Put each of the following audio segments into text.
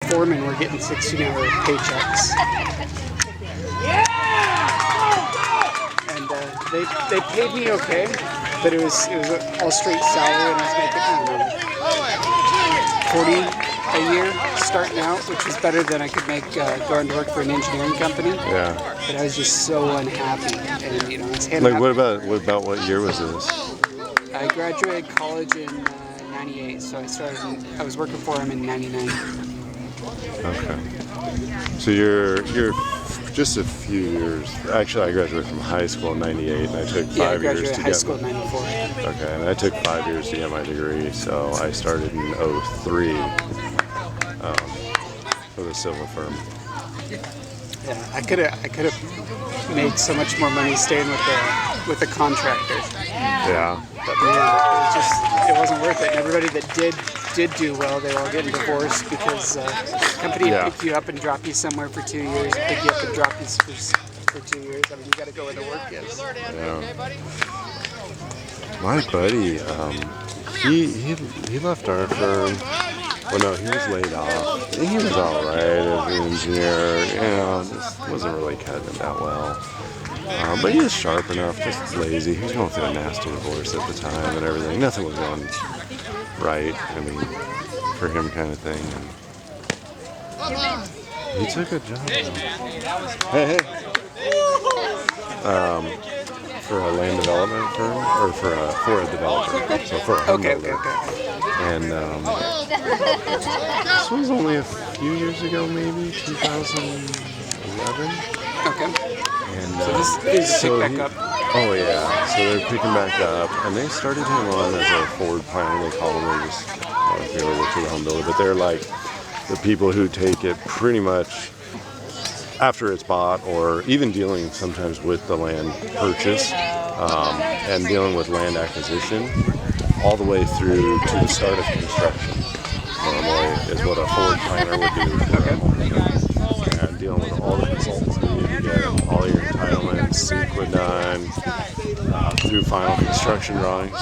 foremen were getting 16-hour paychecks. And they paid me okay, but it was all straight salary, and I was making, I don't know, 40 a year starting out, which was better than I could make going to work for an engineering company. Yeah. But I was just so unhappy, and it's Like what about what year was this? I graduated college in '98, so I was working for him in '99. Okay. So you're just a few years. Actually, I graduated from high school in '98, and I took 5 years to I graduated high school in '94. Okay, and I took 5 years to get my degree, so I started in '03 for the civil firm. Yeah, I could have made so much more money staying with the contractor. Yeah. But man, it wasn't worth it. And everybody that did do well, they were all getting divorced because the company would pick you up and drop you somewhere for 2 years, pick you up and drop you for 2 years. I mean, you got to go where the work is. Yeah. My buddy, he left our firm. Well, no, he was laid off. He was all right as an engineer. Just wasn't really cutting it that well. But he was sharp enough, just lazy. He was going through a nasty divorce at the time and everything. Nothing was going right, I mean, for him kind of thing. And he took a job. Hey. For a land development firm, or for a developer, so for a home builder. Okay. And this was only a few years ago, maybe 2011. Okay. And so this is picked back up. Oh yeah, so they're picking back up, and they started him on as a forward planner. They call them, they're just available to the home builder, but they're like the people who take it pretty much after it's bought, or even dealing sometimes with the land purchase and dealing with land acquisition all the way through to the start of construction. Normally is what a forward planner would do for a home builder. And dealing with all the consultants needed to get all your entitlements, CEQA done, through final construction drawings.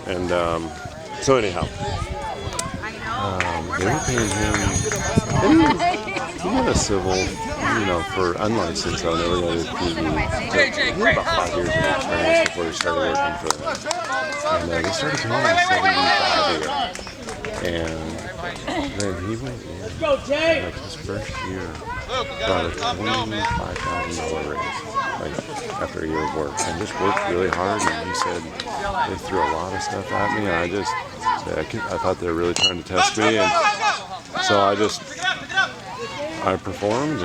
And so anyhow, they were paying him. He had a civil, for unlicensed, so never got his PE. He had about 5 years of experience before he started working for them. And they started paying him $75 a year. And then he went in, like his first year, got a $25,000 raise, like after a year of work, and just worked really hard. And he said they threw a lot of stuff at me, and I just said, I thought they were really trying to test me, and so I performed and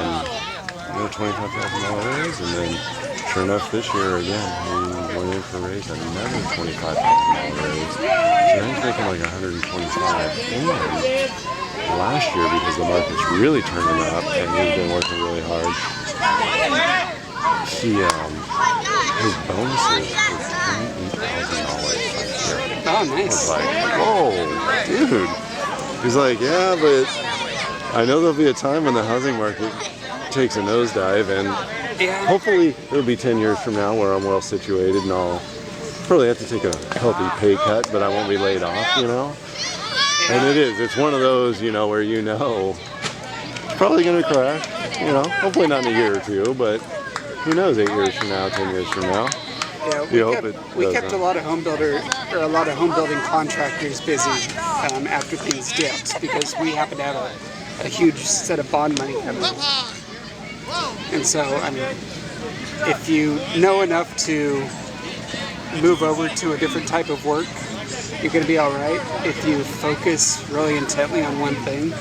got a $25,000 raise, and then sure enough this year again he went in for a raise, another $25,000 raise. So now he's making like $125,000. And last year, because the market's really turning up and he's been working really hard, his bonuses were $28,000 last year. Oh, nice. I was like, whoa, dude. He's like, yeah, but I know there'll be a time when the housing market takes a nosedive, and hopefully it'll be 10 years from now where I'm well situated and I'll probably have to take a healthy pay cut, but I won't be laid off, And it's one of those, where it's probably going to crash, hopefully not in a year or two, but who knows, 8 years from now, 10 years from now. Yeah, we kept a lot of home building contractors busy after things dipped, because we happen to have a huge set of bond money coming in. And so, I mean, if you know enough to move over to a different type of work, you're going to be all right. If you focus really intently on one thing.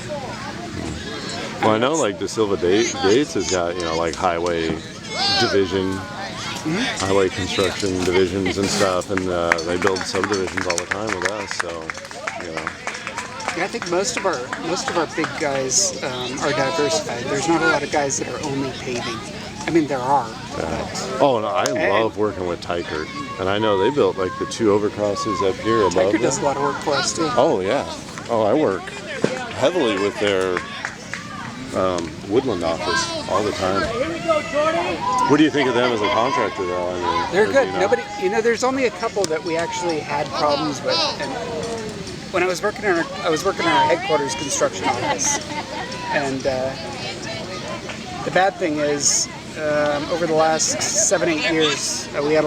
Well, I know like DeSilva Gates has got, like highway division, highway construction divisions and stuff, and they build subdivisions all the time with us, so, Yeah, I think most of our big guys are diversified. There's not a lot of guys that are only paving. I mean, there are. Yeah. Oh, no, I love working with Tykert, and I know they built like the 2 overcrosses up here above Tykert does a lot of work for us too. Oh yeah. Oh, I work heavily with their Woodland office all the time. What do you think of them as a contractor, though? I mean, they're good. Nobody, there's only a couple that we actually had problems with, and when I was working in our headquarters construction office, and the bad thing is over the last 7-8 years we had